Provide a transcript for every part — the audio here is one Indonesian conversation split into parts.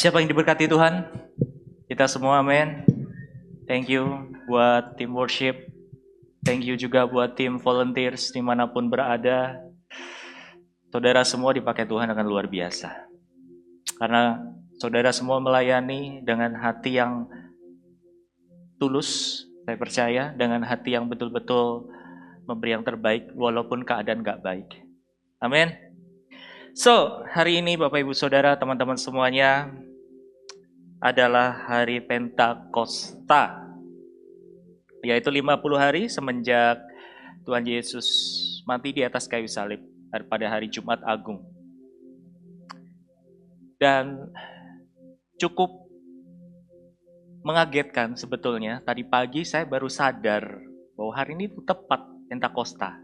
Siapa yang diberkati Tuhan? Kita semua, amin. Thank you buat tim worship. Thank you juga buat tim volunteers dimanapun berada. Saudara semua dipakai Tuhan dengan luar biasa. Karena saudara semua melayani dengan hati yang tulus, saya percaya, dengan hati yang betul-betul memberi yang terbaik walaupun keadaan gak baik. Amin. So, hari ini Bapak Ibu Saudara, teman-teman semuanya, adalah hari Pentakosta, yaitu 50 hari semenjak Tuhan Yesus mati di atas kayu salib pada hari Jumat Agung. Dan cukup mengagetkan sebetulnya, tadi pagi saya baru sadar bahwa hari ini itu tepat Pentakosta.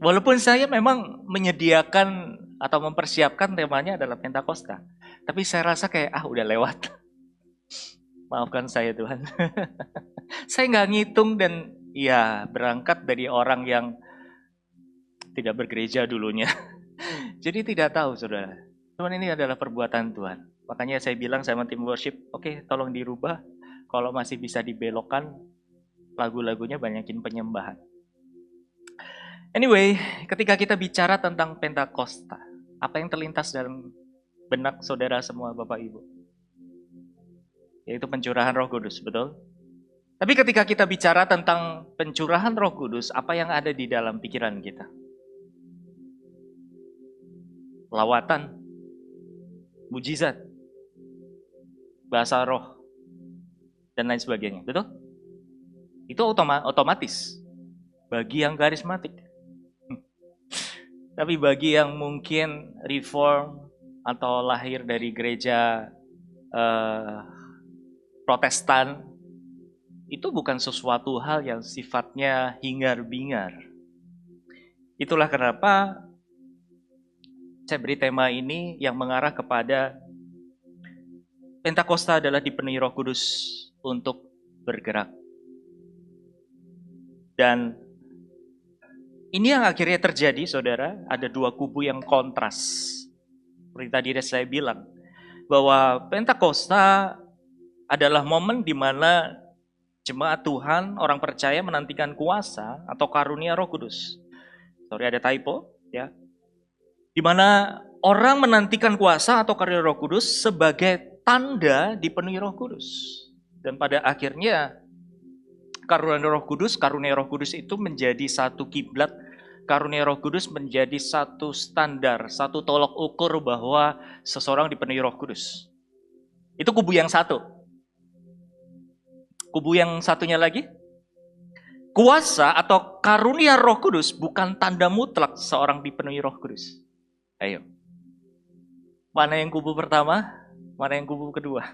Walaupun saya memang menyediakan atau mempersiapkan temanya adalah Pentakosta, tapi saya rasa kayak udah lewat. Maafkan saya Tuhan. Saya nggak ngitung dan ya berangkat dari orang yang tidak bergereja dulunya. Jadi tidak tahu saudara. Tuhan ini adalah perbuatan Tuhan. Makanya saya bilang sama tim worship, oke, tolong dirubah. Kalau masih bisa dibelokkan, lagu-lagunya banyakin penyembahan. Anyway, ketika kita bicara tentang Pentakosta, apa yang terlintas dalam benak saudara semua Bapak Ibu? Yaitu pencurahan Roh Kudus, betul? Tapi ketika kita bicara tentang pencurahan Roh Kudus, apa yang ada di dalam pikiran kita? Lawatan, mujizat, bahasa roh, dan lain sebagainya, betul? Itu otomatis bagi yang karismatik. Tapi bagi yang mungkin reform atau lahir dari gereja Protestan, itu bukan sesuatu hal yang sifatnya hingar-bingar. Itulah kenapa saya beri tema ini yang mengarah kepada Pentakosta adalah dipenuhi Roh Kudus untuk bergerak. Dan ini yang akhirnya terjadi, saudara, ada dua kubu yang kontras. Seperti tadi saya bilang, bahwa Pentakosta adalah momen di mana jemaat Tuhan, orang percaya menantikan kuasa atau karunia Roh Kudus. Sorry, ada typo, ya. Di mana orang menantikan kuasa atau karunia Roh Kudus sebagai tanda dipenuhi Roh Kudus. Dan pada akhirnya karunia Roh Kudus itu menjadi satu kiblat. Karunia Roh Kudus menjadi satu standar, satu tolok ukur bahwa seseorang dipenuhi Roh Kudus. Itu kubu yang satu. Kubu yang satunya lagi, kuasa atau karunia Roh Kudus bukan tanda mutlak seorang dipenuhi Roh Kudus. Ayo. Mana yang kubu pertama? Mana yang kubu kedua?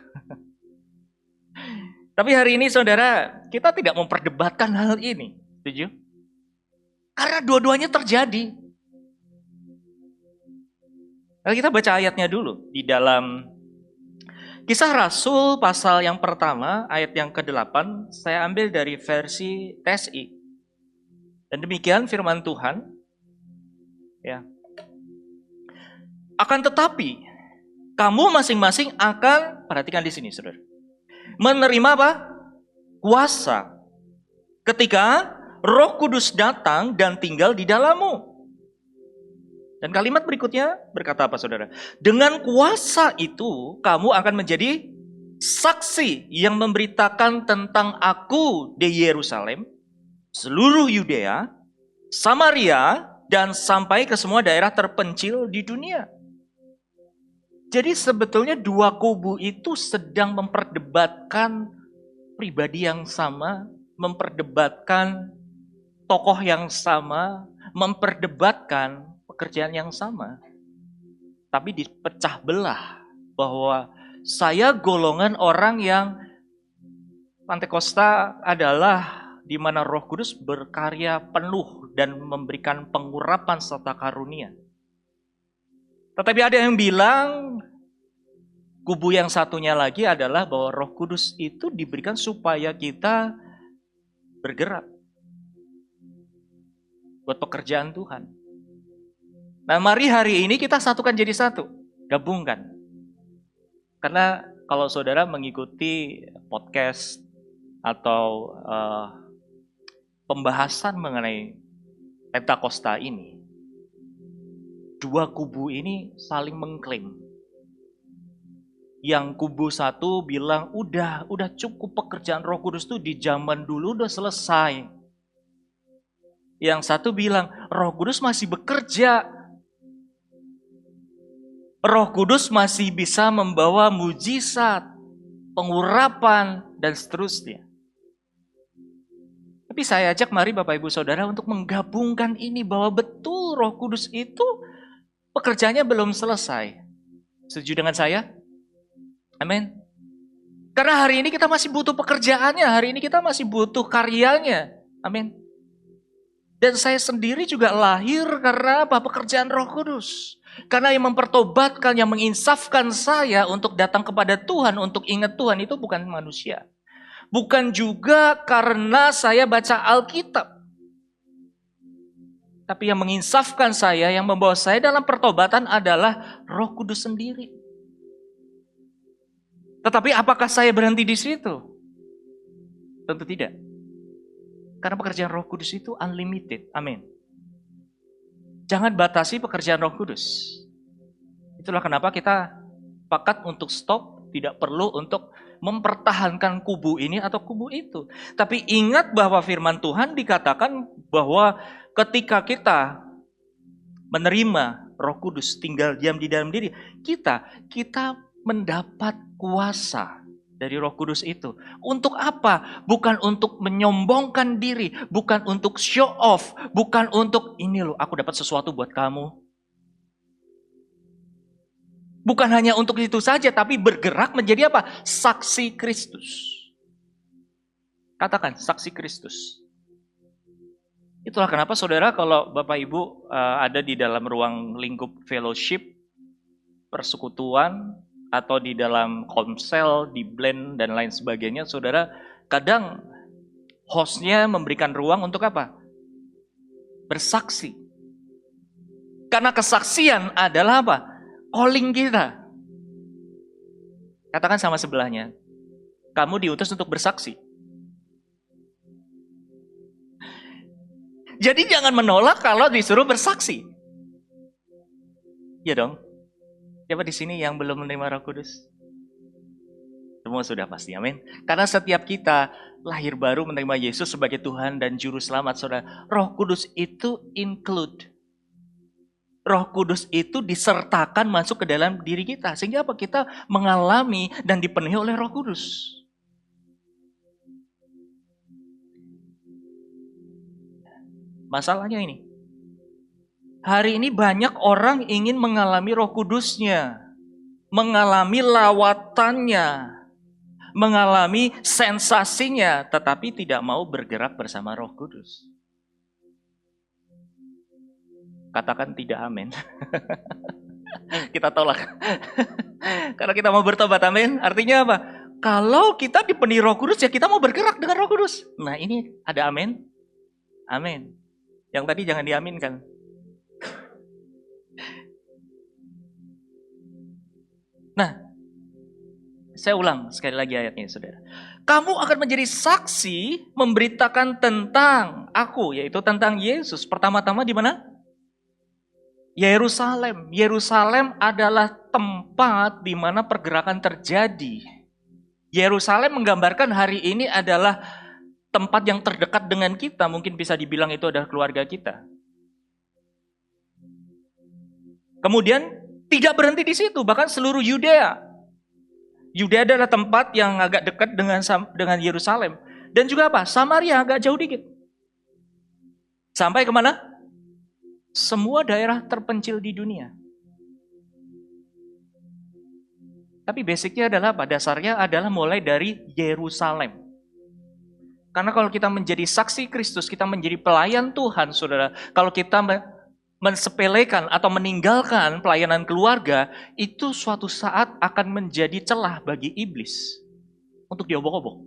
Tapi hari ini saudara, kita tidak memperdebatkan hal ini. Setuju? Karena dua-duanya terjadi. Lalu kita baca ayatnya dulu. Di dalam Kisah Rasul pasal yang pertama, ayat yang ke-8, saya ambil dari versi TSI. Dan demikian firman Tuhan. Ya. Akan tetapi, kamu masing-masing akan, perhatikan di sini saudara, menerima apa? Kuasa. Ketika Roh Kudus datang dan tinggal di dalammu. Dan kalimat berikutnya berkata apa saudara? Dengan kuasa itu kamu akan menjadi saksi yang memberitakan tentang aku di Yerusalem, seluruh Yudea, Samaria, dan sampai ke semua daerah terpencil di dunia. Jadi sebetulnya dua kubu itu sedang memperdebatkan pribadi yang sama, memperdebatkan tokoh yang sama, memperdebatkan pekerjaan yang sama. Tapi dipecah belah bahwa saya golongan orang yang Pentakosta adalah di mana Roh Kudus berkarya penuh dan memberikan pengurapan serta karunia. Tetapi ada yang bilang, kubu yang satunya lagi adalah bahwa Roh Kudus itu diberikan supaya kita bergerak buat pekerjaan Tuhan. Nah, mari hari ini kita satukan jadi satu, gabungkan. Karena kalau saudara mengikuti podcast atau pembahasan mengenai Pentakosta ini, dua kubu ini saling mengklaim. Yang kubu satu bilang, udah cukup pekerjaan Roh Kudus itu di zaman dulu udah selesai. Yang satu bilang, Roh Kudus masih bekerja. Roh Kudus masih bisa membawa mujizat, pengurapan, dan seterusnya. Tapi saya ajak mari Bapak Ibu Saudara untuk menggabungkan ini bahwa betul Roh Kudus itu pekerjaannya belum selesai. Setuju dengan saya? Amin. Karena hari ini kita masih butuh pekerjaannya, hari ini kita masih butuh karyanya. Amin. Dan saya sendiri juga lahir karena apa? Pekerjaan Roh Kudus. Karena yang mempertobatkan, yang menginsafkan saya untuk datang kepada Tuhan, untuk ingat Tuhan itu bukan manusia. Bukan juga karena saya baca Alkitab. Tapi yang menginsafkan saya, yang membawa saya dalam pertobatan adalah Roh Kudus sendiri. Tetapi apakah saya berhenti di situ? Tentu tidak. Karena pekerjaan Roh Kudus itu unlimited. Amin. Jangan batasi pekerjaan Roh Kudus. Itulah kenapa kita sepakat untuk stop, tidak perlu untuk mempertahankan kubu ini atau kubu itu. Tapi ingat bahwa firman Tuhan dikatakan bahwa ketika kita menerima Roh Kudus tinggal diam di dalam diri, kita mendapat kuasa dari Roh Kudus itu. Untuk apa? Bukan untuk menyombongkan diri, bukan untuk show off, bukan untuk ini loh aku dapat sesuatu buat kamu. Bukan hanya untuk itu saja, tapi bergerak menjadi apa? Saksi Kristus. Katakan, saksi Kristus. Itulah kenapa saudara kalau Bapak Ibu ada di dalam ruang lingkup fellowship, persekutuan, atau di dalam komsel, di blend, dan lain sebagainya, saudara, kadang hostnya memberikan ruang untuk apa? Bersaksi. Karena kesaksian adalah apa? Calling kita. Katakan sama sebelahnya, kamu diutus untuk bersaksi. Jadi jangan menolak kalau disuruh bersaksi. Ya dong. Siapa di sini yang belum menerima Roh Kudus? Semua sudah pasti, amin. Karena setiap kita lahir baru menerima Yesus sebagai Tuhan dan Juru Selamat, saudara. Roh Kudus itu include. Roh Kudus itu disertakan masuk ke dalam diri kita. Sehingga apa? Kita mengalami dan dipenuhi oleh Roh Kudus. Masalahnya ini. Hari ini banyak orang ingin mengalami Roh Kudusnya, mengalami lawatannya, mengalami sensasinya, tetapi tidak mau bergerak bersama Roh Kudus. Katakan tidak, amin. Kita tolak. Karena kita mau bertobat, amin. Artinya apa? Kalau kita dipenuhi Roh Kudus, ya kita mau bergerak dengan Roh Kudus. Nah ini ada amin. Amin. Yang tadi jangan diaminkan. Nah, saya ulang sekali lagi ayatnya, saudara. Kamu akan menjadi saksi memberitakan tentang aku, yaitu tentang Yesus. Pertama-tama di mana? Yerusalem. Yerusalem adalah tempat di mana pergerakan terjadi. Yerusalem menggambarkan hari ini adalah tempat yang terdekat dengan kita. Mungkin bisa dibilang itu adalah keluarga kita. Kemudian tidak berhenti di situ, bahkan seluruh Yudea. Yudea adalah tempat yang agak dekat dengan Yerusalem. Dan juga apa? Samaria agak jauh dikit. Sampai kemana? Semua daerah terpencil di dunia. Tapi basicnya adalah apa? Dasarnya adalah mulai dari Yerusalem. Karena kalau kita menjadi saksi Kristus, kita menjadi pelayan Tuhan, saudara. Kalau kita mensepelekan atau meninggalkan pelayanan keluarga, itu suatu saat akan menjadi celah bagi iblis untuk diobok-obok.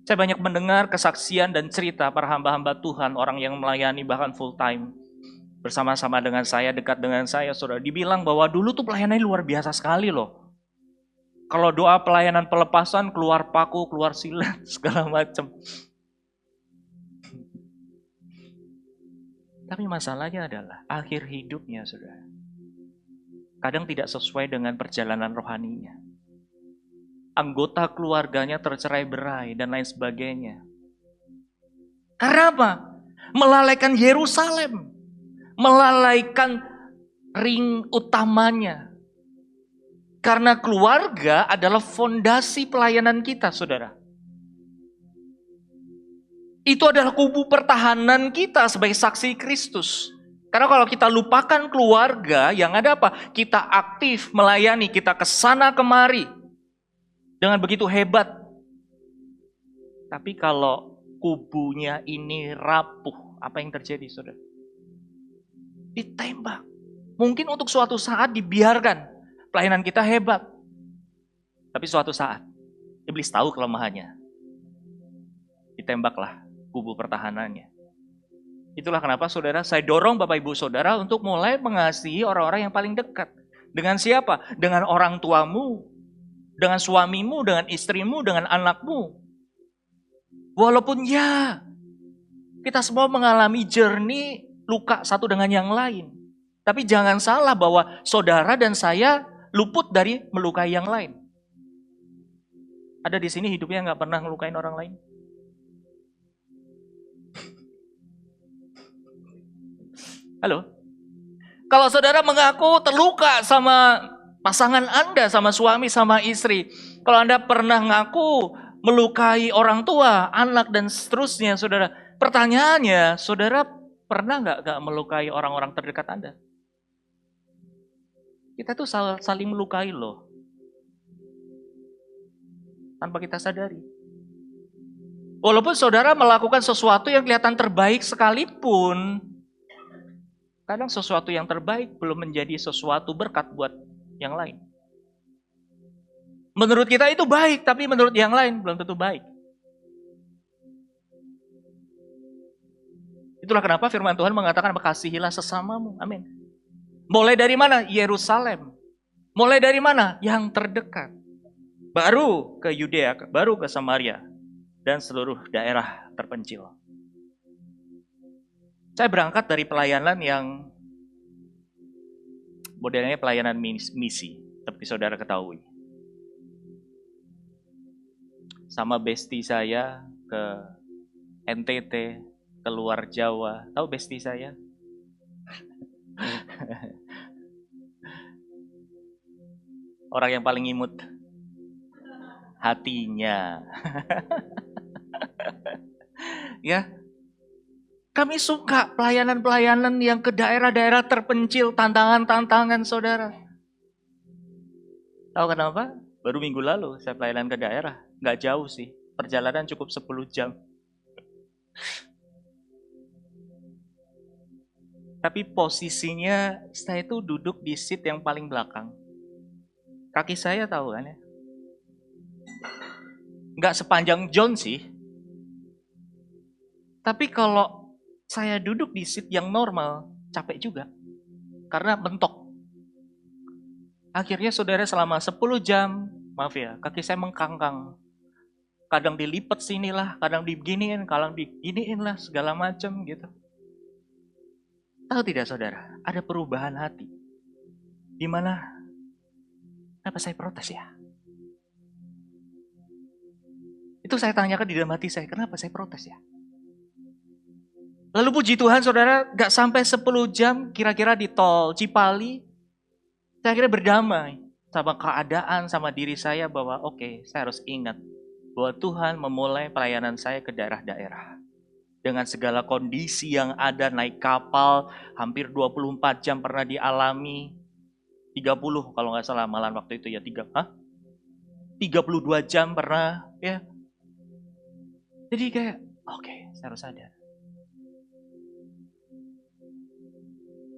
Saya banyak mendengar kesaksian dan cerita para hamba-hamba Tuhan, orang yang melayani bahkan full time. bersama-sama dengan saya, dekat dengan saya, saudara, dibilang bahwa dulu tuh pelayanannya luar biasa sekali loh. Kalau doa pelayanan pelepasan, keluar paku, keluar silet, segala macam. Tapi masalahnya adalah akhir hidupnya, saudara. Kadang tidak sesuai dengan perjalanan rohaninya. Anggota keluarganya tercerai-berai dan lain sebagainya. Karena apa? Melalaikan Yerusalem. Melalaikan ring utamanya. Karena keluarga adalah fondasi pelayanan kita, saudara. Itu adalah kubu pertahanan kita sebagai saksi Kristus. Karena kalau kita lupakan keluarga, yang ada apa? Kita aktif melayani, kita kesana kemari. Dengan begitu hebat. Tapi kalau kubunya ini rapuh, apa yang terjadi, saudara? Ditembak. Mungkin untuk suatu saat dibiarkan. Pelayanan kita hebat. Tapi suatu saat, iblis tahu kelemahannya. Ditembaklah kubu pertahanannya. Itulah kenapa, saudara, saya dorong Bapak Ibu Saudara untuk mulai mengasihi orang-orang yang paling dekat. Dengan siapa? Dengan orang tuamu, dengan suamimu, dengan istrimu, dengan anakmu. Walaupun ya, kita semua mengalami journey luka satu dengan yang lain. Tapi jangan salah bahwa saudara dan saya luput dari melukai yang lain. Ada di sini hidupnya nggak pernah melukain orang lain? Halo? Kalau saudara mengaku terluka sama pasangan Anda, sama suami, sama istri. Kalau Anda pernah ngaku melukai orang tua, anak, dan seterusnya, saudara. Pertanyaannya, saudara pernah nggak melukai orang-orang terdekat Anda? Kita tuh saling melukai loh. Tanpa kita sadari. Walaupun saudara melakukan sesuatu yang kelihatan terbaik sekalipun, kadang sesuatu yang terbaik belum menjadi sesuatu berkat buat yang lain. Menurut kita itu baik, tapi menurut yang lain belum tentu baik. Itulah kenapa firman Tuhan mengatakan, kasihilah sesamamu. Amin. Mulai dari mana? Yerusalem. Mulai dari mana? Yang terdekat. Baru ke Yudea, baru ke Samaria, dan seluruh daerah terpencil. Saya berangkat dari pelayanan yang modelnya pelayanan misi, seperti saudara ketahui. Sama bestie saya ke NTT, ke luar Jawa. Tahu bestie saya? Orang yang paling imut hatinya. Ya, kami suka pelayanan-pelayanan yang ke daerah-daerah terpencil, tantangan-tantangan, saudara. Tahu kenapa? Baru minggu lalu saya pelayanan ke daerah. Nggak jauh sih, perjalanan cukup 10 jam. Tapi posisinya saya itu duduk di seat yang paling belakang. Kaki saya tahu kan ya? Nggak sepanjang John sih. Tapi kalau saya duduk di seat yang normal, capek juga. Karena mentok. Akhirnya saudara selama 10 jam, maaf ya, kaki saya mengkangkang. Kadang dilipat sinilah, kadang diginiin, kadang diginiin lah, segala macam gitu. Tahu tidak saudara, ada perubahan hati. Di mana, kenapa saya protes ya? Itu saya tanyakan di dalam hati saya, kenapa saya protes ya? Lalu puji Tuhan saudara, gak sampai 10 jam kira-kira di tol Cipali, saya akhirnya berdamai sama keadaan, sama diri saya bahwa oke, saya harus ingat bahwa Tuhan memulai pelayanan saya ke daerah-daerah. Dengan segala kondisi yang ada, naik kapal, hampir 24 jam pernah dialami, 30 kalau nggak salah malam waktu itu ya, 32 jam pernah, ya. Jadi kayak, oke, saya harus sadar.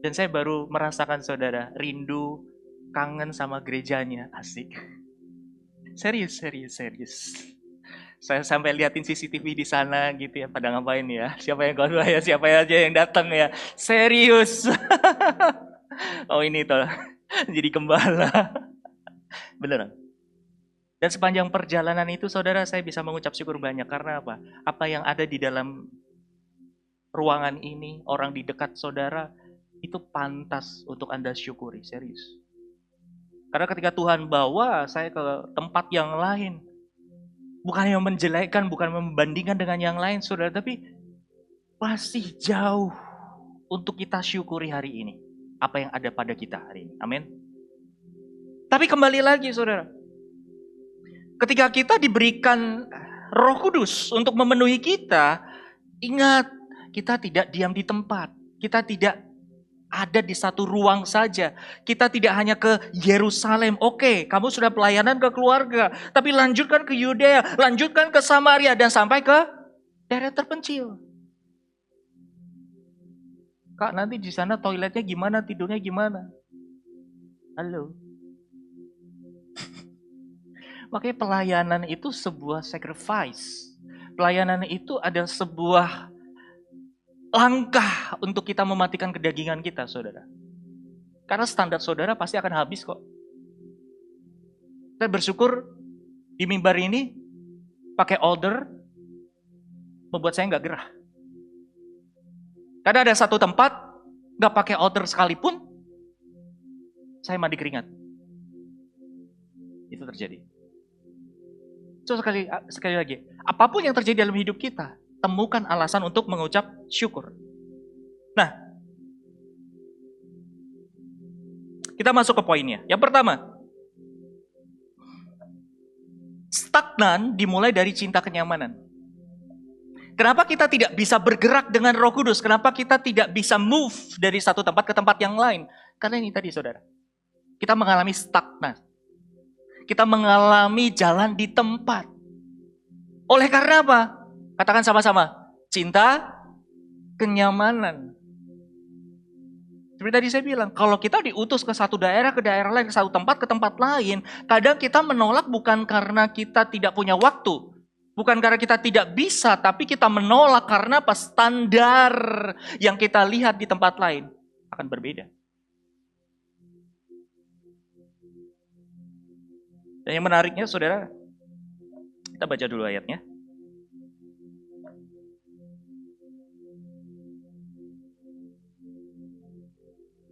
Dan saya baru merasakan saudara, rindu, kangen sama gerejanya, asik. Serius. Saya sampai liatin CCTV di sana gitu ya, pada ngapain ya? Siapa yang khotbah ya? Siapa aja yang datang ya? Serius. Oh ini toh, jadi gembala. Beneran. Dan sepanjang perjalanan itu saudara saya bisa mengucap syukur banyak. Karena apa? Apa yang ada di dalam ruangan ini, orang di dekat saudara, itu pantas untuk Anda syukuri, serius. Karena ketika Tuhan bawa saya ke tempat yang lain, bukan yang menjelekkan, bukan membandingkan dengan yang lain saudara, tapi masih jauh untuk kita syukuri hari ini. Apa yang ada pada kita hari ini, amin. Tapi kembali lagi saudara, ketika kita diberikan Roh Kudus untuk memenuhi kita, ingat, kita tidak diam di tempat. Kita tidak ada di satu ruang saja. Kita tidak hanya ke Yerusalem. Oke, kamu sudah pelayanan ke keluarga. Tapi lanjutkan ke Yudea, lanjutkan ke Samaria, dan sampai ke daerah terpencil. Kak, nanti di sana toiletnya gimana, tidurnya gimana? Halo. Makanya pelayanan itu sebuah sacrifice. Pelayanan itu adalah sebuah langkah untuk kita mematikan kedagingan kita, saudara. Karena standar saudara pasti akan habis kok. Saya bersyukur di mimbar ini pakai altar membuat saya nggak gerah. Karena ada satu tempat nggak pakai altar sekalipun, saya mandi keringat. Itu terjadi. So, sekali lagi, apapun yang terjadi dalam hidup kita, temukan alasan untuk mengucap syukur. Nah, kita masuk ke poinnya. Yang pertama, stagnan dimulai dari cinta kenyamanan. Kenapa kita tidak bisa bergerak dengan Roh Kudus? Kenapa kita tidak bisa move dari satu tempat ke tempat yang lain? Karena ini tadi saudara, kita mengalami stagnan. Kita mengalami jalan di tempat. Oleh karena apa? Katakan sama-sama, cinta kenyamanan. Seperti tadi saya bilang, kalau kita diutus ke satu daerah, ke daerah lain, ke satu tempat, ke tempat lain, kadang kita menolak bukan karena kita tidak punya waktu. Bukan karena kita tidak bisa, tapi kita menolak karena apa? Standar yang kita lihat di tempat lain akan berbeda. Dan yang menariknya saudara, kita baca dulu ayatnya.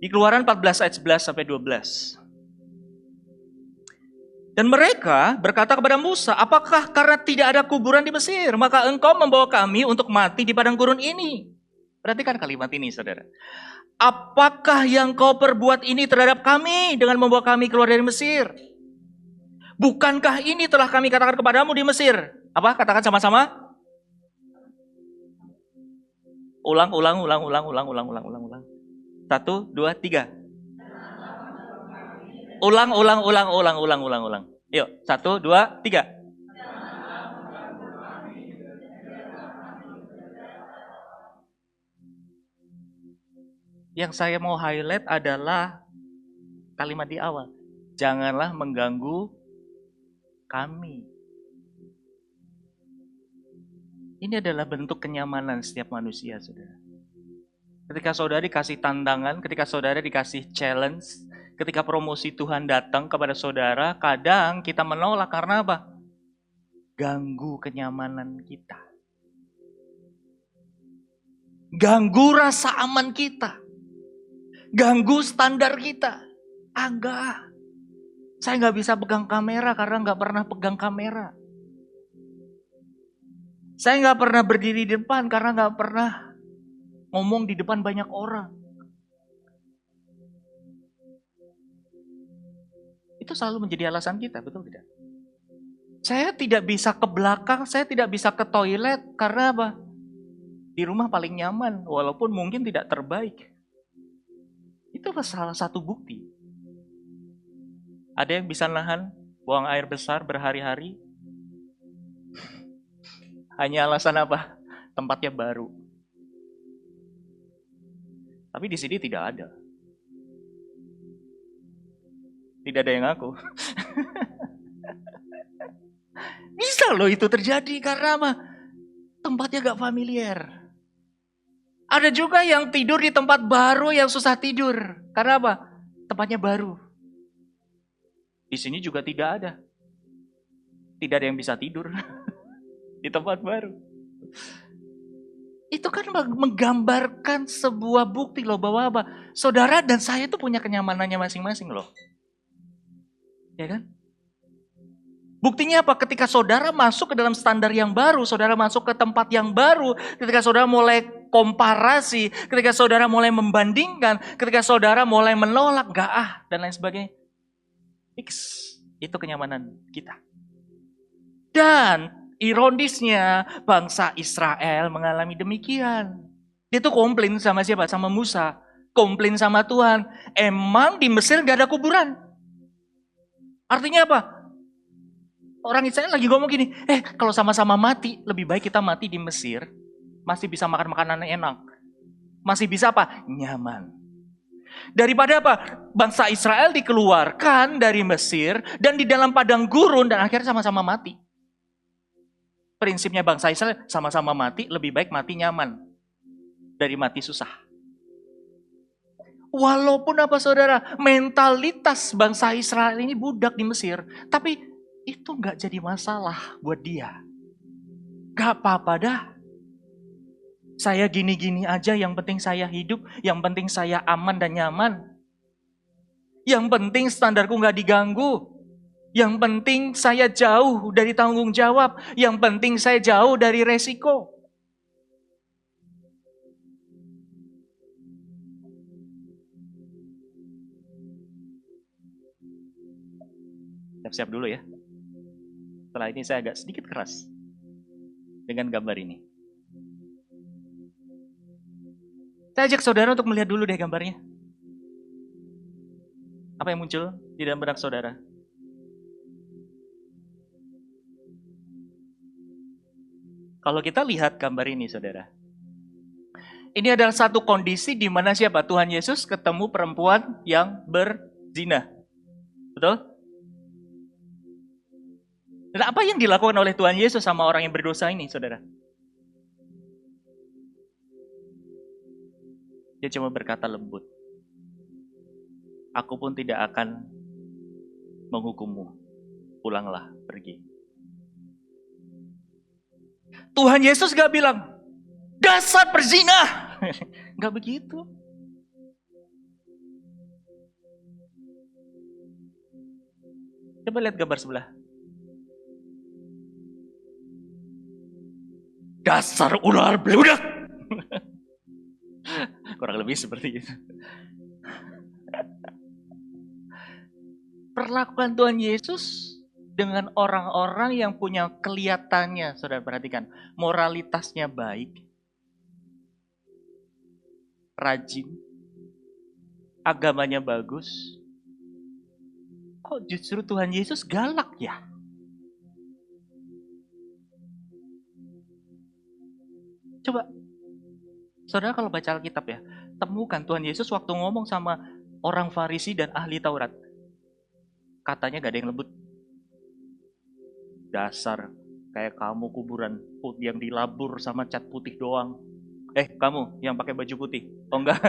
Di Keluaran 14 ayat 11 sampai 12. Dan mereka berkata kepada Musa, apakah karena tidak ada kuburan di Mesir, maka engkau membawa kami untuk mati di padang gurun ini? Perhatikan kalimat ini saudara. Apakah yang kau perbuat ini terhadap kami dengan membawa kami keluar dari Mesir? Bukankah ini telah kami katakan kepadamu di Mesir? Apa? Katakan sama-sama. Ulang. 1, 2, 3. Ulang. Yuk, 1, 2, 3. Yang saya mau highlight adalah kalimat di awal. Janganlah mengganggu kami. Ini adalah bentuk kenyamanan setiap manusia, saudara. Ketika saudara dikasih tantangan, ketika saudara dikasih challenge, ketika promosi Tuhan datang kepada saudara, kadang kita menolak karena apa? Ganggu kenyamanan kita. Ganggu rasa aman kita. Ganggu standar kita. Enggak. Saya nggak bisa pegang kamera karena nggak pernah pegang kamera. Saya nggak pernah berdiri di depan karena nggak pernah ngomong di depan banyak orang. Itu selalu menjadi alasan kita, betul tidak? Saya tidak bisa ke belakang, saya tidak bisa ke toilet karena apa? Di rumah paling nyaman, walaupun mungkin tidak terbaik. Itulah salah satu bukti. Ada yang bisa nahan buang air besar berhari-hari? Hanya alasan apa? Tempatnya baru. Tapi di sini tidak ada. Tidak ada yang ngaku. Bisa loh itu terjadi karena apa? Tempatnya gak familiar. Ada juga yang tidur di tempat baru yang susah tidur. Karena apa? Tempatnya baru. Di sini juga tidak ada. Tidak ada yang bisa tidur di tempat baru. Itu kan menggambarkan sebuah bukti loh bahwa apa? Saudara dan saya itu punya kenyamanannya masing-masing loh. Ya kan? Buktinya apa? Ketika saudara masuk ke dalam standar yang baru, saudara masuk ke tempat yang baru, ketika saudara mulai komparasi, ketika saudara mulai membandingkan, ketika saudara mulai menolak, dan lain sebagainya. Fix, itu kenyamanan kita. Dan ironisnya bangsa Israel mengalami demikian. Dia tuh komplain sama siapa? Sama Musa. Komplain sama Tuhan. Emang di Mesir gak ada kuburan? Artinya apa? Orang Israel lagi ngomong gini, kalau sama-sama mati, lebih baik kita mati di Mesir. Masih bisa makan makanan enak. Masih bisa apa? Nyaman. Daripada apa? Bangsa Israel dikeluarkan dari Mesir dan di dalam padang gurun dan akhirnya sama-sama mati. Prinsipnya bangsa Israel sama-sama mati, lebih baik mati nyaman dari mati susah. Walaupun apa saudara, mentalitas bangsa Israel ini budak di Mesir, tapi itu gak jadi masalah buat dia. Gak apa-apa dah. Saya gini-gini aja, yang penting saya hidup, yang penting saya aman dan nyaman. Yang penting standarku gak diganggu. Yang penting saya jauh dari tanggung jawab. Yang penting saya jauh dari resiko. Siap-siap dulu ya. Setelah ini saya agak sedikit keras dengan gambar ini. Saya ajak saudara untuk melihat dulu deh gambarnya. Apa yang muncul di dalam benak saudara? Kalau kita lihat gambar ini saudara, ini adalah satu kondisi di mana siapa? Tuhan Yesus ketemu perempuan yang berzina. Betul? Dan apa yang dilakukan oleh Tuhan Yesus sama orang yang berdosa ini, saudara? Dia cuma berkata lembut. Aku pun tidak akan menghukummu. Pulanglah, pergi. Tuhan Yesus gak bilang, dasar perzina. Gak begitu. Coba lihat gambar sebelah. Dasar ular beludak. Kurang lebih seperti itu. Perlakuan Tuhan Yesus dengan orang-orang yang punya kelihatannya, saudara perhatikan, moralitasnya baik, rajin, agamanya bagus. Kok justru Tuhan Yesus galak ya? Coba, saudara kalau baca Alkitab ya, temukan Tuhan Yesus waktu ngomong sama orang Farisi dan ahli Taurat. Katanya gak ada yang lembut. Dasar, kayak kamu kuburan yang dilabur sama cat putih doang. Kamu yang pakai baju putih. Oh enggak.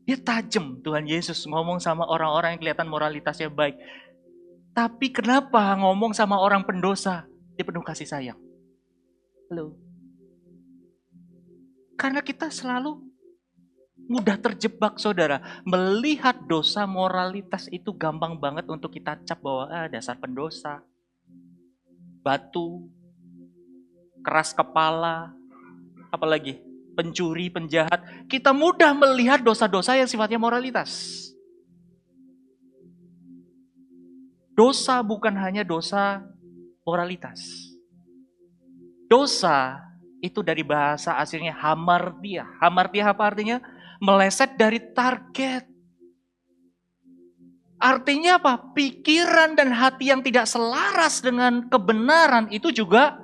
Dia tajam Tuhan Yesus ngomong sama orang-orang yang kelihatan moralitasnya baik. Tapi kenapa ngomong sama orang pendosa? Dia penuh kasih sayang. Halo. Karena kita selalu mudah terjebak saudara. Melihat dosa moralitas itu gampang banget untuk kita cap bahwa dasar pendosa. Batu. Keras kepala. Apalagi pencuri, penjahat. Kita mudah melihat dosa-dosa yang sifatnya moralitas. Dosa bukan hanya dosa moralitas. Dosa itu dari bahasa aslinya hamartia. Hamartia apa artinya? Meleset dari target. Artinya apa? Pikiran dan hati yang tidak selaras dengan kebenaran itu juga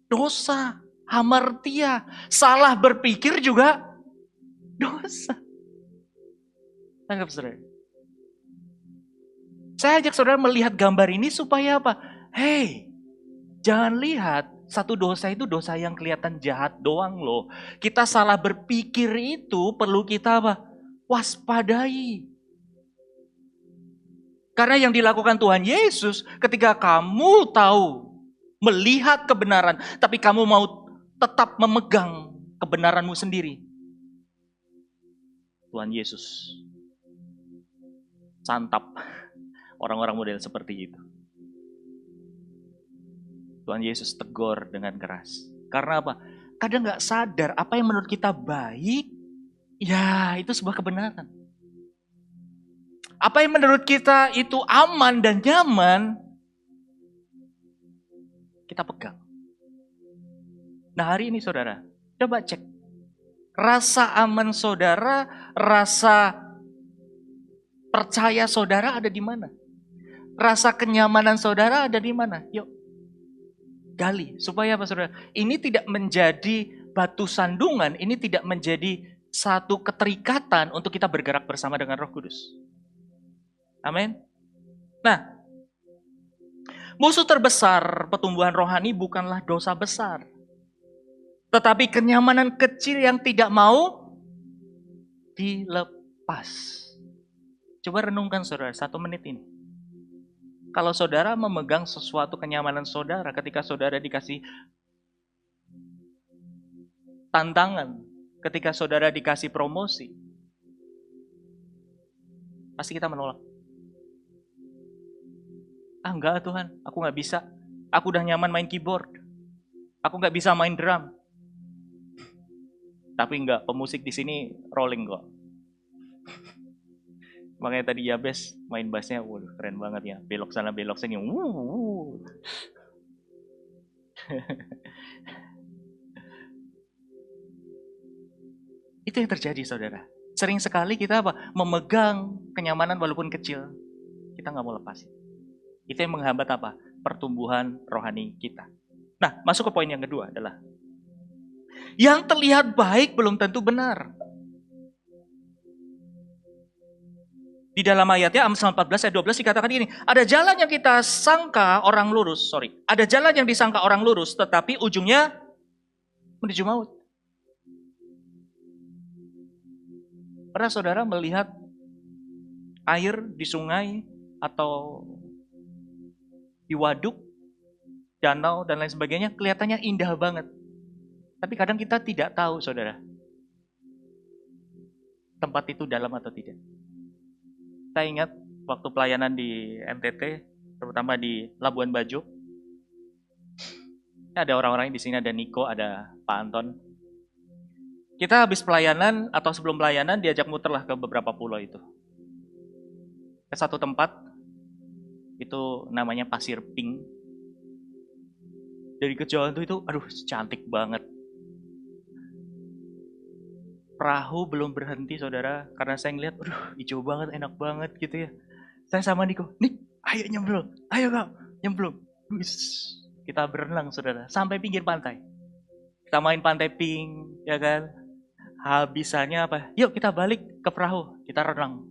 dosa. Hamartia. Salah berpikir juga dosa. Tangkap saudara. Saya ajak saudara melihat gambar ini supaya apa? Hei, jangan lihat satu dosa itu dosa yang kelihatan jahat doang loh. Kita salah berpikir itu perlu kita apa? Waspadai. Karena yang dilakukan Tuhan Yesus ketika kamu tahu melihat kebenaran, tapi kamu mau tetap memegang kebenaranmu sendiri. Tuhan Yesus santap orang-orang model seperti itu. Tuhan Yesus tegur dengan keras. Karena apa? Kadang gak sadar apa yang menurut kita baik, ya itu sebuah kebenaran. Apa yang menurut kita itu aman dan nyaman, kita pegang. Nah hari ini saudara, coba cek. Rasa aman saudara, rasa percaya saudara ada di mana? Rasa kenyamanan saudara ada di mana? Yuk. Gali, supaya apa saudara? Ini tidak menjadi batu sandungan, ini tidak menjadi satu keterikatan untuk kita bergerak bersama dengan Roh Kudus. Amin. Nah, musuh terbesar pertumbuhan rohani bukanlah dosa besar, tetapi kenyamanan kecil yang tidak mau dilepas. Coba renungkan saudara, 1 menit ini. Kalau saudara memegang sesuatu kenyamanan saudara ketika saudara dikasih tantangan, ketika saudara dikasih promosi, pasti kita menolak. Ah enggak Tuhan, aku gak bisa. Aku udah nyaman main keyboard. Aku gak bisa main drum. Tapi enggak, pemusik di sini rolling kok. Makanya tadi Yabes main bassnya, waduh keren banget ya. Belok sana belok sini. Itu yang terjadi saudara. Sering sekali kita apa? Memegang kenyamanan walaupun kecil. Kita nggak mau lepas. Itu yang menghambat apa? Pertumbuhan rohani kita. Nah, masuk ke poin yang kedua adalah yang terlihat baik belum tentu benar. Di dalam ayatnya Amsal 14 ayat 12 dikatakan gini, ada jalan yang kita sangka orang lurus, ada jalan yang disangka orang lurus, tetapi ujungnya menuju maut. Pernah saudara melihat air di sungai atau di waduk, danau dan lain sebagainya, kelihatannya indah banget. Tapi kadang kita tidak tahu saudara, tempat itu dalam atau tidak. Saya ingat waktu pelayanan di NTT, terutama di Labuan Bajo. Ada orang-orang di sini, ada Niko, ada Pak Anton. Kita habis pelayanan atau sebelum pelayanan diajak muterlah ke beberapa pulau itu. Ke satu tempat, itu namanya Pasir Pink. Dari kejauhan itu, aduh cantik banget. Perahu belum berhenti saudara, karena saya ngeliat, aduh hijau banget, enak banget gitu ya. Saya sama Niko, Nik, ayo nyemplung, ayo kau nyemplung. Kita berenang saudara, sampai pinggir pantai. Kita main pantai pink, ya kan. Habisannya apa? Yuk kita balik ke perahu, kita renang.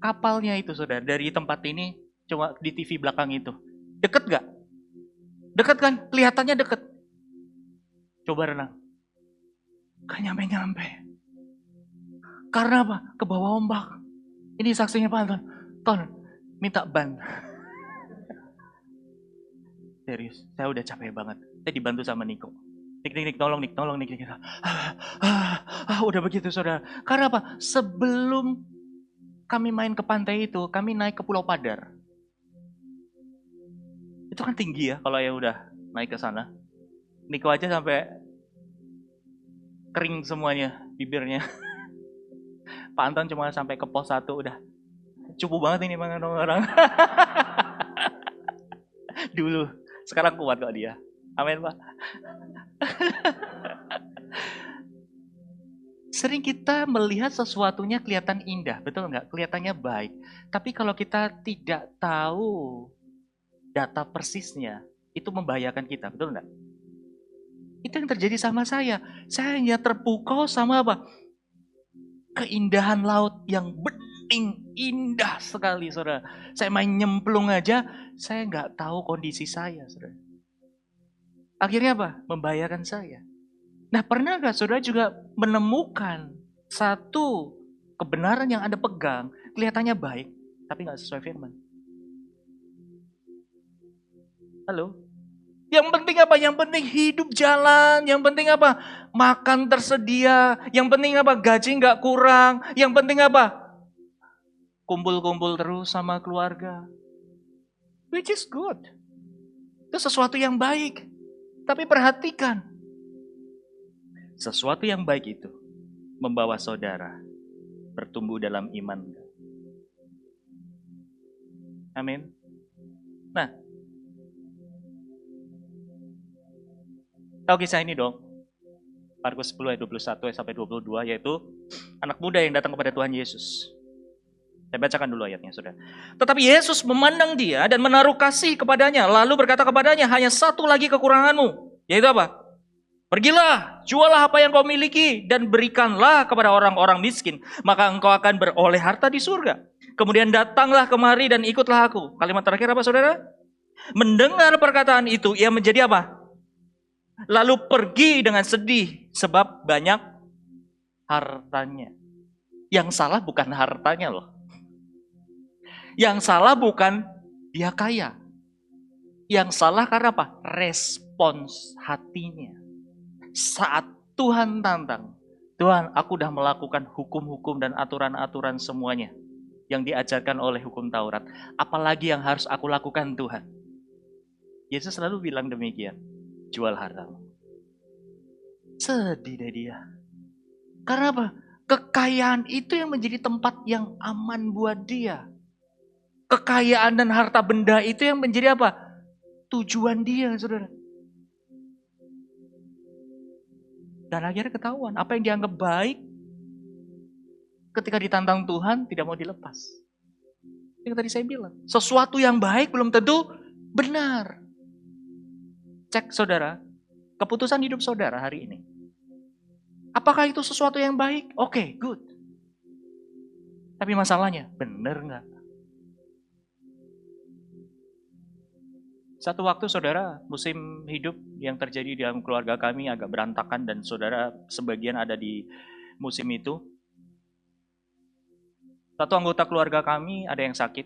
Kapalnya itu saudara, dari tempat ini, cuma di TV belakang itu. Deket gak? Deket kan? Kelihatannya deket. Coba renang. Gak nyampe-nyampe. Karena apa? Ke bawah ombak. Ini saksinya Pak Anton. Ton, minta ban. Serius, saya udah capek banget. Saya dibantu sama Niko. Nik, tolong Nik. Udah begitu saudara. Karena apa? Sebelum kami main ke pantai itu, kami naik ke Pulau Padar. Itu kan tinggi ya kalau ya udah naik ke sana. Niko aja sampai kering semuanya bibirnya. Pak Anton cuma sampai ke pos 1 udah cukup banget ini bang orang. Dulu, sekarang kuat kok dia. Amin Pak. Sering kita melihat sesuatunya kelihatan indah, betul nggak? Kelihatannya baik. Tapi kalau kita tidak tahu data persisnya, itu membahayakan kita, betul nggak? Itu yang terjadi sama saya. Saya hanya terpukau sama apa? Keindahan laut yang bening, indah sekali, saudara. Saya main nyemplung aja, saya nggak tahu kondisi saya, saudara. Akhirnya apa? Membahayakan saya. Nah, pernah nggak saudara juga menemukan satu kebenaran yang Anda pegang, kelihatannya baik, tapi nggak sesuai firman? Halo? Yang penting apa? Yang penting hidup jalan. Yang penting apa? Makan tersedia. Yang penting apa? Gaji nggak kurang. Yang penting apa? Kumpul-kumpul terus sama keluarga. Which is good. Itu sesuatu yang baik. Tapi perhatikan. Sesuatu yang baik itu membawa saudara bertumbuh dalam iman. Amin. Nah, tahu kisah ini dong. Markus 10 ayat 21 sampai 22, yaitu anak muda yang datang kepada Tuhan Yesus. Saya bacakan dulu ayatnya, saudara. Tetapi Yesus memandang dia dan menaruh kasih kepadanya, lalu berkata kepadanya, hanya satu lagi kekuranganmu, yaitu apa? Pergilah, jualah apa yang kau miliki dan berikanlah kepada orang-orang miskin, maka engkau akan beroleh harta di surga. Kemudian datanglah kemari dan ikutlah aku. Kalimat terakhir apa, saudara? Mendengar perkataan itu, ia menjadi apa? Lalu pergi dengan sedih sebab banyak hartanya. Yang salah bukan hartanya loh. Yang salah bukan dia kaya. Yang salah karena apa? Respons hatinya. Saat Tuhan tantang, Tuhan, aku udah melakukan hukum-hukum dan aturan-aturan semuanya yang diajarkan oleh hukum Taurat. Apalagi yang harus aku lakukan, Tuhan? Yesus selalu bilang demikian. Jual hartamu. Sedih deh dia. Karena apa? Kekayaan itu yang menjadi tempat yang aman buat dia. Kekayaan dan harta benda itu yang menjadi apa? Tujuan dia, saudara. Dan akhirnya ketahuan, apa yang dianggap baik, ketika ditantang Tuhan, tidak mau dilepas. Yang tadi saya bilang, sesuatu yang baik belum tentu benar. Cek saudara, keputusan hidup saudara hari ini. Apakah itu sesuatu yang baik? Oke, good. Tapi masalahnya, benar nggak? Satu waktu saudara, musim hidup yang terjadi dalam keluarga kami agak berantakan dan saudara sebagian ada di musim itu. Satu anggota keluarga kami ada yang sakit.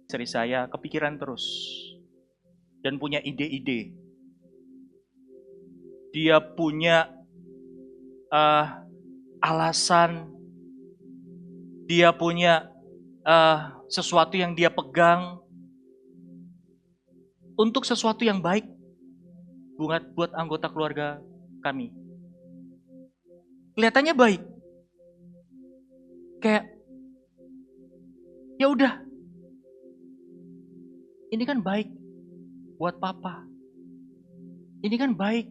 Istri saya kepikiran terus dan punya ide-ide. Dia punya alasan, dia punya sesuatu yang dia pegang untuk sesuatu yang baik buat anggota keluarga kami. Kelihatannya baik. Kayak, ya udah, ini kan baik buat papa. Ini kan baik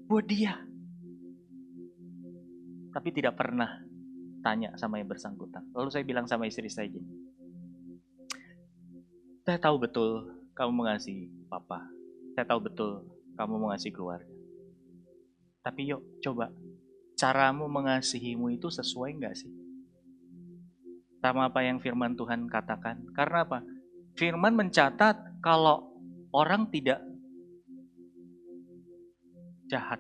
buat dia. Tapi tidak pernah tanya sama yang bersangkutan. Lalu saya bilang sama istri saya gini, saya tahu betul kamu mengasihi papa. Saya tahu betul kamu mengasihi keluarga. Tapi yuk coba, caramu mengasihimu itu sesuai nggak sih? Sama apa yang firman Tuhan katakan. Karena apa? Firman mencatat kalau orang tidak jahat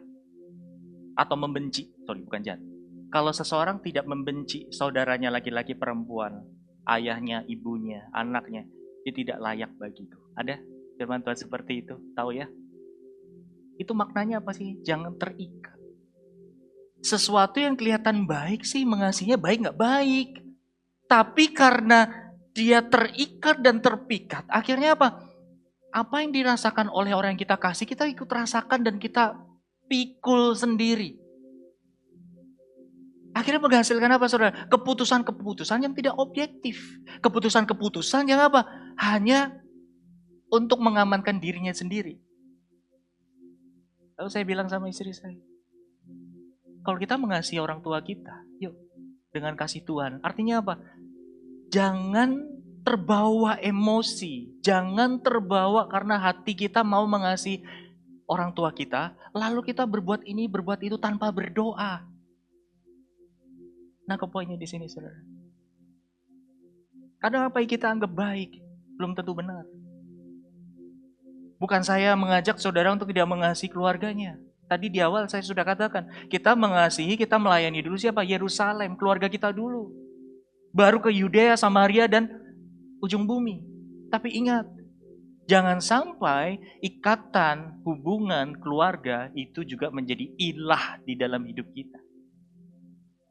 atau membenci, bukan jahat. Kalau seseorang tidak membenci saudaranya laki-laki perempuan, ayahnya, ibunya, anaknya, dia tidak layak bagiku. Ada firman Tuhan seperti itu, tahu ya? Itu maknanya apa sih? Jangan terikat. Sesuatu yang kelihatan baik sih, mengasihinya baik nggak baik. Tapi karena dia terikat dan terpikat, akhirnya apa? Apa yang dirasakan oleh orang yang kita kasih, kita ikut rasakan dan kita pikul sendiri. Akhirnya menghasilkan apa, saudara? Keputusan-keputusan yang tidak objektif. Keputusan-keputusan yang apa? Hanya untuk mengamankan dirinya sendiri. Lalu saya bilang sama istri saya, kalau kita mengasihi orang tua kita, yuk, dengan kasih Tuhan. Artinya apa? Jangan terbawa emosi. Jangan terbawa karena hati kita mau mengasihi orang tua kita, lalu kita berbuat ini, berbuat itu tanpa berdoa. Nah, ke poinnya di sini, saudara. Kadang apa yang kita anggap baik, belum tentu benar. Bukan saya mengajak saudara untuk tidak mengasihi keluarganya. Tadi di awal saya sudah katakan, kita mengasihi, kita melayani dulu siapa? Yerusalem, keluarga kita dulu. Baru ke Yudea, Samaria, dan ujung bumi. Tapi ingat, jangan sampai ikatan hubungan keluarga itu juga menjadi ilah di dalam hidup kita.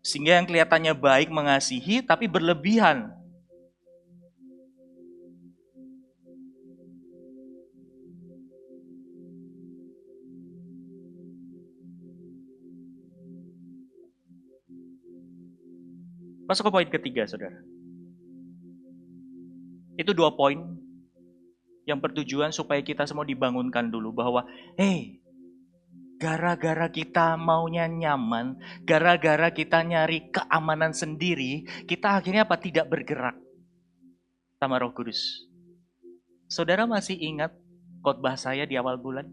Sehingga yang kelihatannya baik mengasihi, tapi berlebihan. Masuk ke poin ketiga, saudara. Itu 2 poin yang bertujuan supaya kita semua dibangunkan dulu bahwa, gara-gara kita maunya nyaman, gara-gara kita nyari keamanan sendiri, kita akhirnya apa? Tidak bergerak sama Roh Kudus. Saudara masih ingat khotbah saya di awal bulan?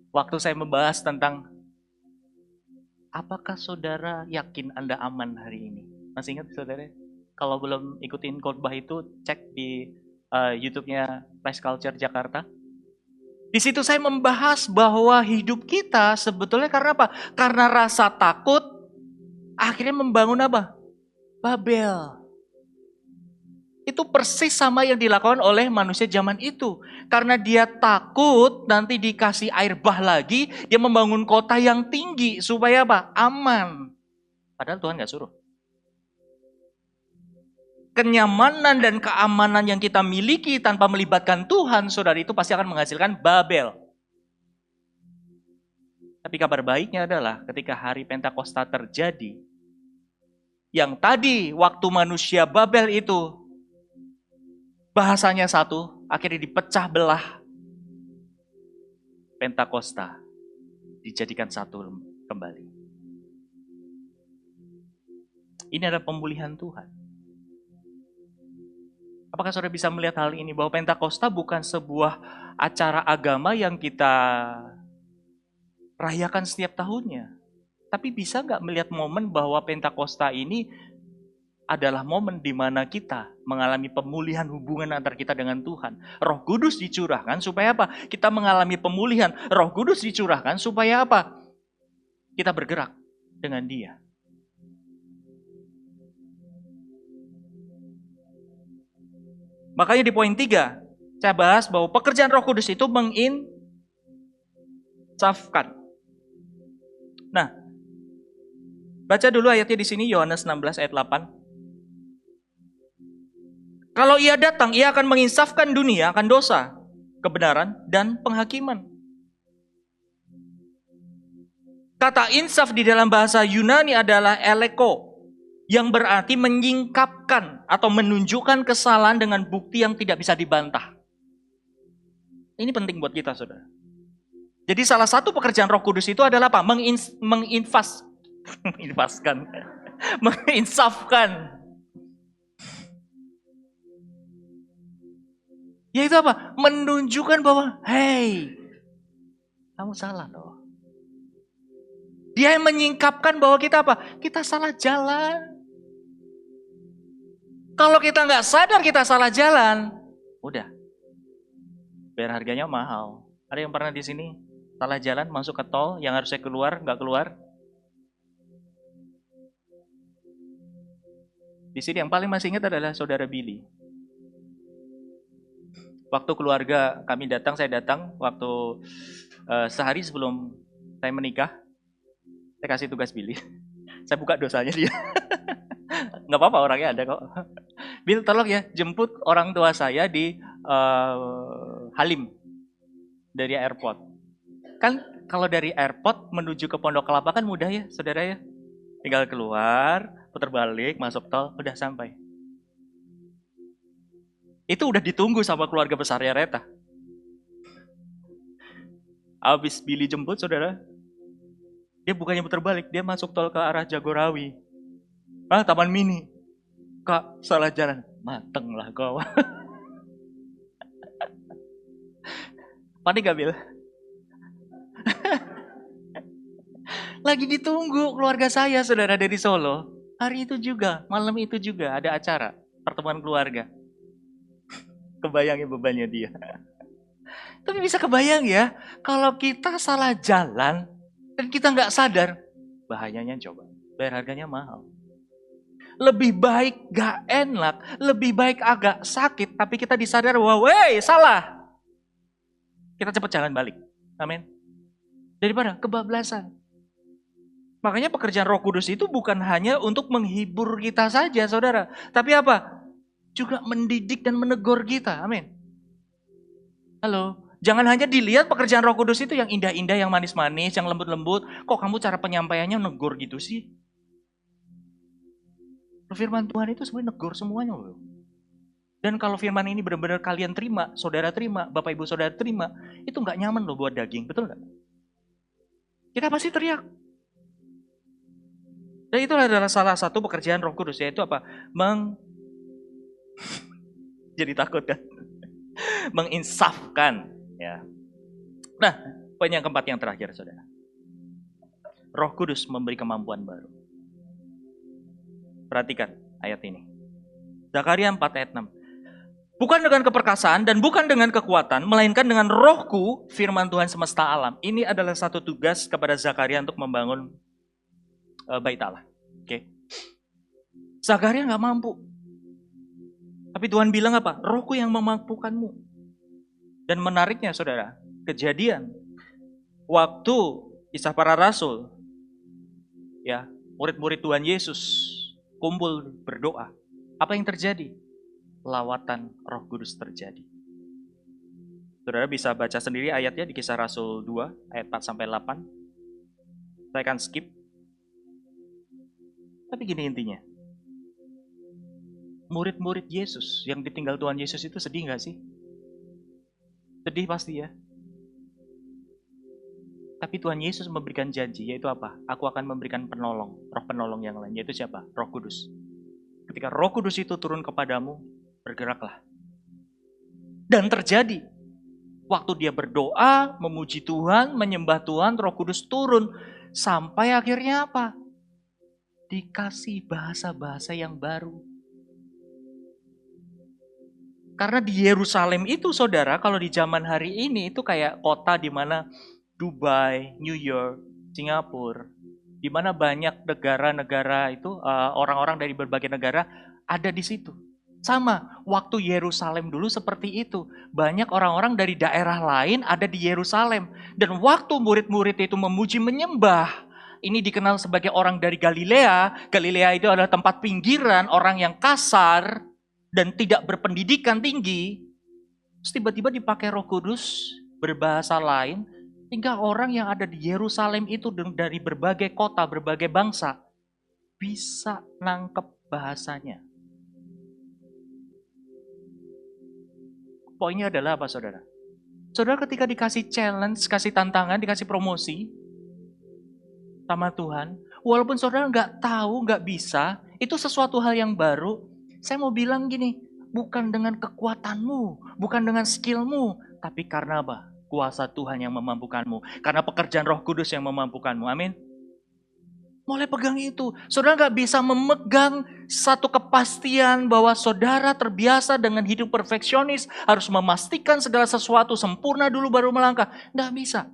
Waktu saya membahas tentang apakah saudara yakin Anda aman hari ini? Masih ingat saudara? Kalau belum ikutin khotbah itu, cek di YouTube-nya Flash Culture Jakarta. Di situ saya membahas bahwa hidup kita sebetulnya karena apa? Karena rasa takut, akhirnya membangun apa? Babel. Itu persis sama yang dilakukan oleh manusia zaman itu. Karena dia takut nanti dikasih air bah lagi, dia membangun kota yang tinggi supaya apa? Aman. Padahal Tuhan gak suruh. Kenyamanan dan keamanan yang kita miliki tanpa melibatkan Tuhan, saudara, itu pasti akan menghasilkan Babel. Tapi kabar baiknya adalah ketika hari Pentakosta terjadi, yang tadi waktu manusia Babel itu bahasanya satu, akhirnya dipecah belah. Pentakosta dijadikan satu kembali. Ini adalah pemulihan Tuhan. Apakah saudara bisa melihat hal ini? Bahwa Pentakosta bukan sebuah acara agama yang kita rayakan setiap tahunnya. Tapi bisa nggak melihat momen bahwa Pentakosta ini adalah momen di mana kita mengalami pemulihan hubungan antar kita dengan Tuhan. Roh Kudus dicurahkan supaya apa? Kita mengalami pemulihan. Roh Kudus dicurahkan supaya apa? Kita bergerak dengan Dia. Makanya di poin 3, saya bahas bahwa pekerjaan Roh Kudus itu menginsafkan. Nah, baca dulu ayatnya di sini, Yohanes 16 ayat 8. Kalau Ia datang, Ia akan menginsafkan dunia akan dosa, kebenaran, dan penghakiman. Kata insaf di dalam bahasa Yunani adalah eleko, yang berarti menyingkapkan atau menunjukkan kesalahan dengan bukti yang tidak bisa dibantah. Ini penting buat kita, saudara. Jadi salah satu pekerjaan Roh Kudus itu adalah apa? Menginsafkan. Yaitu apa? Menunjukkan bahwa, kamu salah loh. Dia yang menyingkapkan bahwa kita apa? Kita salah jalan. Kalau kita nggak sadar kita salah jalan, udah, biar harganya mahal. Ada yang pernah di sini salah jalan masuk ke tol yang harusnya keluar nggak keluar? Di sini yang paling masih ingat adalah saudara Billy. Waktu keluarga kami datang, saya datang waktu sehari sebelum saya menikah, saya kasih tugas Billy. Saya buka dosanya dia. Nggak apa-apa, orangnya ada kok. Bill, tolong ya jemput orang tua saya di Halim dari airport. Kan kalau dari airport menuju ke Pondok Kelapa kan mudah ya, saudara ya. Tinggal keluar, putar balik, masuk tol, udah sampai. Itu udah ditunggu sama keluarga besarnya Reta. Habis Billy jemput, saudara, dia bukannya putar balik, dia masuk tol ke arah Jagorawi. Taman Mini. Kak, salah jalan. Mateng lah kau. Panik gak, Bil? Lagi ditunggu keluarga saya, saudara, dari Solo. Hari itu juga, malam itu juga ada acara pertemuan keluarga. Kebayangin bebannya dia. Tapi bisa kebayang ya, kalau kita salah jalan dan kita nggak sadar, bahayanya coba, bayar harganya mahal. Lebih baik gak enak, lebih baik agak sakit, tapi kita disadar bahwa, wey, salah. Kita cepat jalan balik. Amin. Daripada kebablasan. Makanya pekerjaan Roh Kudus itu bukan hanya untuk menghibur kita saja, saudara. Tapi apa? Juga mendidik dan menegur kita. Amin. Halo. Jangan hanya dilihat pekerjaan Roh Kudus itu yang indah-indah, yang manis-manis, yang lembut-lembut. Kok kamu cara penyampaiannya negur gitu sih? Firman Tuhan itu sebenarnya negur semuanya loh. Dan kalau firman ini benar-benar kalian terima, saudara terima, Bapak Ibu saudara terima, itu nggak nyaman loh buat daging, betul nggak? Kita pasti teriak. Dan itu adalah salah satu pekerjaan Roh Kudus, yaitu apa? Jadi takut kan? Menginsafkan. Ya. Nah, poin yang keempat yang terakhir, saudara. Roh Kudus memberi kemampuan baru. Perhatikan ayat ini. Zakaria 4 ayat 6. Bukan dengan keperkasaan dan bukan dengan kekuatan, melainkan dengan rohku, firman Tuhan semesta alam. Ini adalah satu tugas kepada Zakaria untuk membangun bait Allah. Oke. Zakaria nggak mampu. Tapi Tuhan bilang apa? Rohku yang memampukanmu. Dan menariknya saudara, Kejadian. Waktu Kisah Para Rasul, ya, murid-murid Tuhan Yesus kumpul berdoa. Apa yang terjadi? Lawatan Roh Kudus terjadi. Saudara bisa baca sendiri ayatnya di Kisah Rasul 2 ayat 4-8. Saya akan skip. Tapi gini intinya. Murid-murid Yesus yang ditinggal Tuhan Yesus itu sedih gak sih? Sedih pasti ya. Tapi Tuhan Yesus memberikan janji, yaitu apa? Aku akan memberikan penolong, roh penolong yang lain, yaitu siapa? Roh Kudus. Ketika Roh Kudus itu turun kepadamu, bergeraklah. Dan terjadi. Waktu dia berdoa, memuji Tuhan, menyembah Tuhan, Roh Kudus turun. Sampai akhirnya apa? Dikasih bahasa-bahasa yang baru. Karena di Yerusalem itu saudara, kalau di zaman hari ini itu kayak kota di mana Dubai, New York, Singapura, di mana banyak negara-negara itu, orang-orang dari berbagai negara ada di situ. Sama, waktu Yerusalem dulu seperti itu. Banyak orang-orang dari daerah lain ada di Yerusalem. Dan waktu murid-murid itu memuji menyembah, ini dikenal sebagai orang dari Galilea. Galilea itu adalah tempat pinggiran, orang yang kasar dan tidak berpendidikan tinggi. Terus tiba-tiba dipakai Roh Kudus, berbahasa lain, hingga orang yang ada di Yerusalem itu dari berbagai kota, berbagai bangsa, bisa nangkep bahasanya. Poinnya adalah apa saudara? Saudara ketika dikasih challenge, kasih tantangan, dikasih promosi sama Tuhan, walaupun saudara nggak tahu, nggak bisa, itu sesuatu hal yang baru. Saya mau bilang gini, bukan dengan kekuatanmu, bukan dengan skillmu, tapi karena apa? Kuasa Tuhan yang memampukanmu. Karena pekerjaan Roh Kudus yang memampukanmu. Amin. Mulai pegang itu. Saudara nggak bisa memegang satu kepastian bahwa saudara terbiasa dengan hidup perfeksionis, harus memastikan segala sesuatu sempurna dulu baru melangkah. Nggak bisa.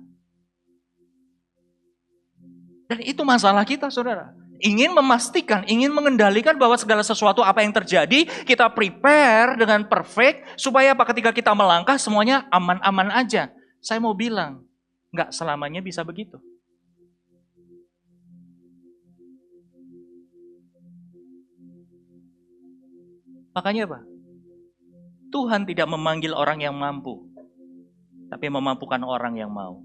Dan itu masalah kita saudara. Ingin memastikan, ingin mengendalikan bahwa segala sesuatu apa yang terjadi, kita prepare dengan perfect, supaya apa ketika kita melangkah semuanya aman-aman aja. Saya mau bilang, nggak selamanya bisa begitu. Makanya apa? Tuhan tidak memanggil orang yang mampu, tapi memampukan orang yang mau.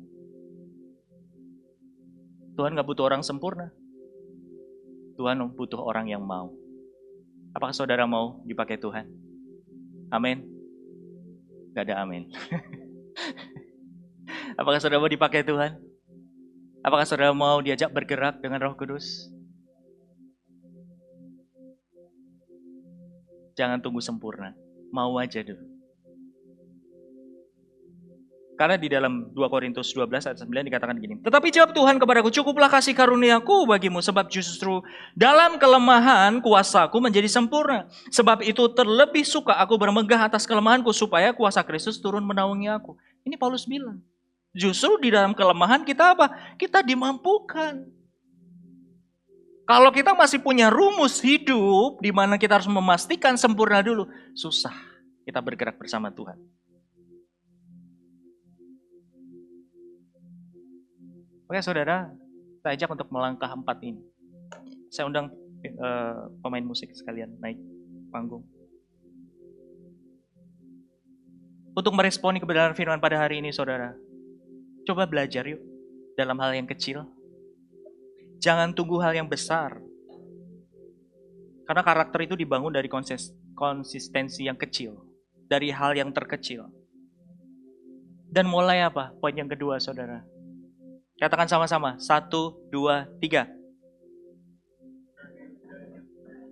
Tuhan nggak butuh orang sempurna. Tuhan butuh orang yang mau. Apakah saudara mau dipakai Tuhan? Amin? Gak ada amin. Apakah saudara mau dipakai Tuhan? Apakah saudara mau diajak bergerak dengan Roh Kudus? Jangan tunggu sempurna. Mau aja dulu. Karena di dalam 2 Korintus 12 ayat 9 dikatakan gini. Tetapi jawab Tuhan kepadaku, cukuplah kasih karuniaku bagimu, sebab justru dalam kelemahan kuasaku menjadi sempurna. Sebab itu terlebih suka aku bermegah atas kelemahanku, supaya kuasa Kristus turun menaungi aku. Ini Paulus bilang. Justru di dalam kelemahan kita apa? Kita dimampukan. Kalau kita masih punya rumus hidup, di mana kita harus memastikan sempurna dulu, susah kita bergerak bersama Tuhan. Oke saudara, saya ajak untuk melangkah 4 ini. Saya undang pemain musik sekalian naik panggung. Untuk meresponi kebenaran firman pada hari ini saudara, coba belajar yuk dalam hal yang kecil. Jangan tunggu hal yang besar. Karena karakter itu dibangun dari konsistensi yang kecil. Dari hal yang terkecil. Dan mulai apa? Poin yang kedua saudara. Katakan sama-sama. 1, 2, 3.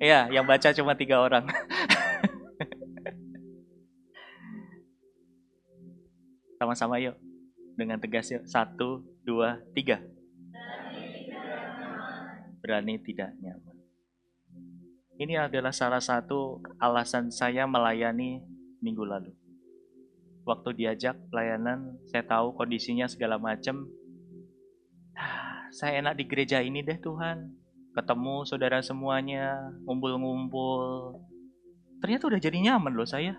Iya, yang baca cuma 3 orang. Sama-sama yuk. Dengan tegas yuk. 1, 2, 3. Berani tidak nyaman. Ini adalah salah satu alasan saya melayani minggu lalu. Waktu diajak pelayanan, saya tahu kondisinya segala macam. Saya enak di gereja ini deh Tuhan. Ketemu saudara semuanya, ngumpul-ngumpul. Ternyata udah jadi nyaman loh saya.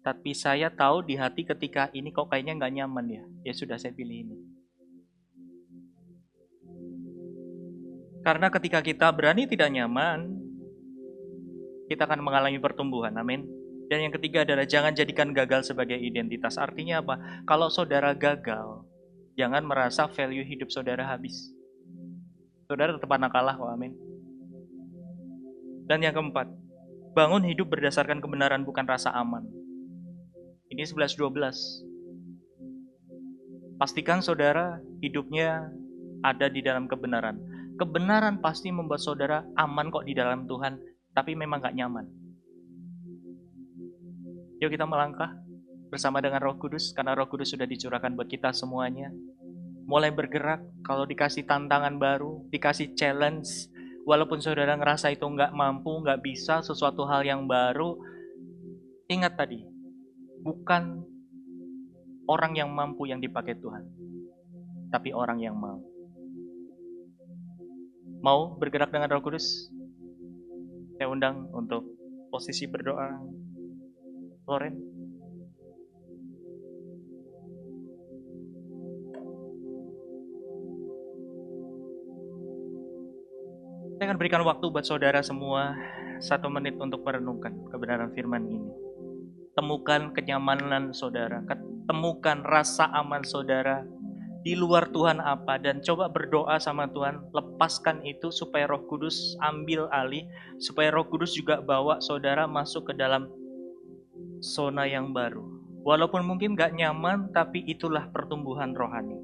Tapi saya tahu di hati ketika ini kok kayaknya nggak nyaman ya. Ya sudah saya pilih ini. Karena ketika kita berani tidak nyaman, kita akan mengalami pertumbuhan. Amin. Dan yang ketiga adalah jangan jadikan gagal sebagai identitas. Artinya apa? Kalau saudara gagal, jangan merasa value hidup saudara habis. Saudara tetap anak Allah kok, amin. Dan yang keempat, bangun hidup berdasarkan kebenaran bukan rasa aman. Ini 11-12. Pastikan saudara hidupnya ada di dalam kebenaran. Kebenaran pasti membuat saudara aman kok di dalam Tuhan, tapi memang gak nyaman. Yuk kita melangkah bersama dengan Roh Kudus, karena Roh Kudus sudah dicurahkan buat kita semuanya. Mulai bergerak, kalau dikasih tantangan baru, dikasih challenge, walaupun saudara ngerasa itu nggak mampu, nggak bisa, sesuatu hal yang baru, ingat tadi, bukan orang yang mampu yang dipakai Tuhan, tapi orang yang mau. Mau bergerak dengan Roh Kudus? Saya undang untuk posisi berdoa. Loren. Saya akan berikan waktu buat saudara semua 1 menit untuk merenungkan kebenaran firman ini. Temukan kenyamanan saudara, temukan rasa aman saudara di luar Tuhan apa, dan coba berdoa sama Tuhan, lepaskan itu supaya Roh Kudus ambil alih, supaya Roh Kudus juga bawa saudara masuk ke dalam zona yang baru. Walaupun mungkin gak nyaman, tapi itulah pertumbuhan rohani.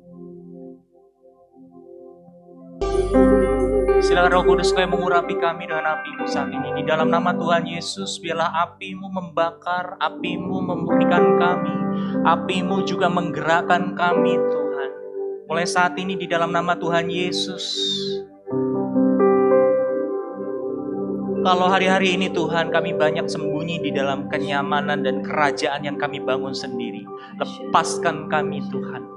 Silakan Roh Kudus kau yang mengurapi kami dengan api-Mu saat ini. Di dalam nama Tuhan Yesus, biarlah api-Mu membakar, api-Mu memurnikan kami, api-Mu juga menggerakkan kami Tuhan. Mulai saat ini di dalam nama Tuhan Yesus. Kalau hari-hari ini Tuhan kami banyak sembunyi di dalam kenyamanan dan kerajaan yang kami bangun sendiri. Lepaskan kami Tuhan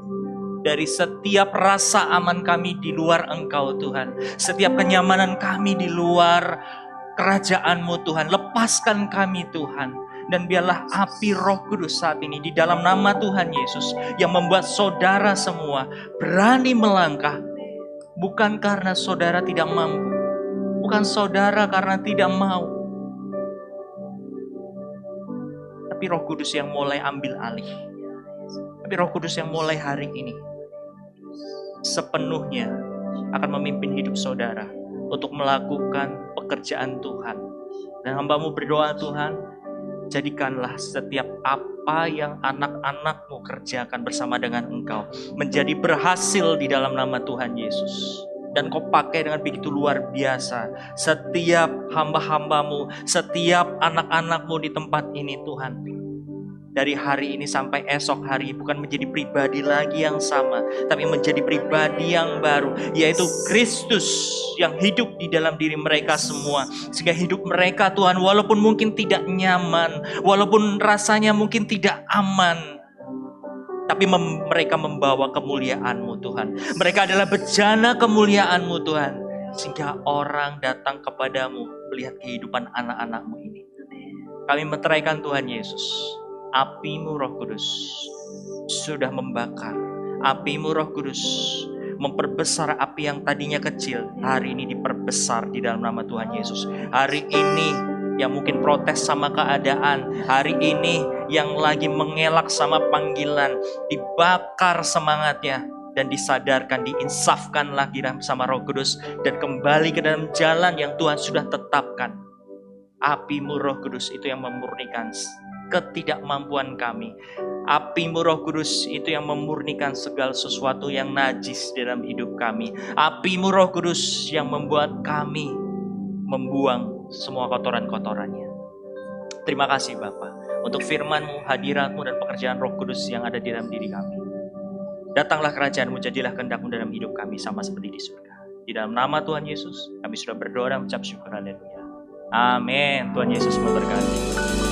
dari setiap rasa aman kami di luar Engkau Tuhan. Setiap kenyamanan kami di luar kerajaan-Mu Tuhan. Lepaskan kami Tuhan. Dan biarlah api Roh Kudus saat ini di dalam nama Tuhan Yesus yang membuat saudara semua berani melangkah. Bukan karena saudara tidak mampu. Bukan saudara karena tidak mau. Tapi Roh Kudus yang mulai ambil alih. Tapi Roh Kudus yang mulai hari ini sepenuhnya akan memimpin hidup saudara untuk melakukan pekerjaan Tuhan. Dan hamba-Mu berdoa Tuhan, jadikanlah setiap apa yang anak-anak-Mu kerjakan bersama dengan Engkau menjadi berhasil di dalam nama Tuhan Yesus. Dan Kau pakai dengan begitu luar biasa setiap hamba-hamba-Mu, setiap anak-anak-Mu di tempat ini Tuhan. dari hari ini sampai esok hari bukan menjadi pribadi lagi yang sama, tapi menjadi pribadi yang baru, yaitu Kristus yang hidup di dalam diri mereka semua. Sehingga hidup mereka Tuhan, walaupun mungkin tidak nyaman, walaupun rasanya mungkin tidak aman, tapi mereka membawa kemuliaan-Mu Tuhan. Mereka adalah bejana kemuliaan-Mu Tuhan. Sehingga orang datang kepadamu melihat kehidupan anak-anak-Mu ini. Kami meteraikan Tuhan Yesus. Api-Mu Roh Kudus sudah membakar. Api-Mu Roh Kudus memperbesar api yang tadinya kecil. Hari ini diperbesar di dalam nama Tuhan Yesus. Hari ini yang mungkin protes sama keadaan, hari ini yang lagi mengelak sama panggilan, dibakar semangatnya dan disadarkan, diinsafkan lagi sama Roh Kudus dan kembali ke dalam jalan yang Tuhan sudah tetapkan. Api-Mu Roh Kudus itu yang memurnikan ketidakmampuan kami. Api-Mu Roh Kudus itu yang memurnikan segala sesuatu yang najis dalam hidup kami. Api-Mu Roh Kudus yang membuat kami membuang semua kotoran-kotorannya. Terima kasih Bapa untuk firman-Mu, hadirat-Mu, dan pekerjaan Roh Kudus yang ada di dalam diri kami. Datanglah kerajaan-Mu, jadilah kehendak-Mu dalam hidup kami sama seperti di surga. Di dalam nama Tuhan Yesus kami sudah berdoa dan mengucap syukur. Haleluya. Amin. Tuhan Yesus memberkati.